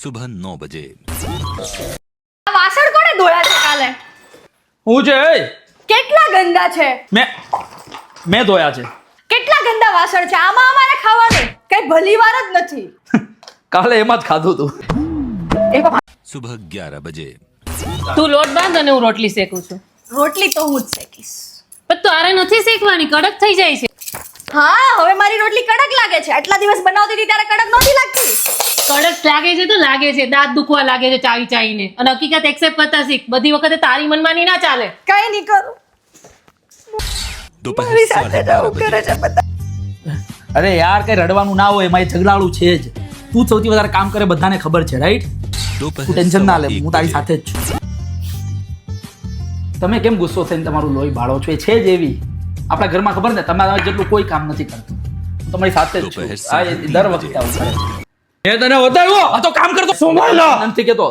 सुबह 9 बजे। આ વાસણ કોણે ધોયા છે કાલે? હું છે એ? કેટલા ગંદા છે? મેં ધોયા છે. કેટલા ગંદા વાસણ છે? આમાં અમારે ખાવાનું કઈ ભલી વાર જ નથી. કાલે એમાં જ ખાધું તું. सुबह 11 बजे। તું લોટ બાંધ અને હું રોટલી શેકું છું. રોટલી તો હું જ શેકીશ. પણ તારે નથી શેકવાની, કડક થઈ જાય છે. હા, હવે મારી રોટલી કડક લાગે છે. આટલા દિવસ બનાવતી હતી ત્યારે કડક નહોતી લાગતી. કડક લાગે છે તો લાગે છે, દાંત દુખવા લાગે છે ચાવી ચાવીને. અને હકીકત એક્સેપ્ટ કરતા શીખ. બધી વખતે તારી મનમાની ના ચાલે. કઈ નહીં કરું. दोपहर મારી સાથે 12:30 જવું बजे। કરે છે બધા. અરે યાર કઈ રડવાનું ના હોય, એમાં એ ઝઘડાળું છે જ. તું સૌથી વધારે કામ કરે બધાને ખબર છે, રાઈટ? दोपहर તું ટેન્શન ના લે, 1:15 હું તારી સાથે જ છું. તમે કેમ ગુસ્સો થઈને તમારું લોહી બાળો છો? એ છે જ એવી. આપણા ઘરમાં ખબર ને, તમારા જેટલું કોઈ કામ નથી કરતું. હું તમારી સાથે જ છું. આ એ દર વખતે આવું કરે છે. મેં તને બતાવ્યો, આ તો કામ કરતો. નથી કેતો.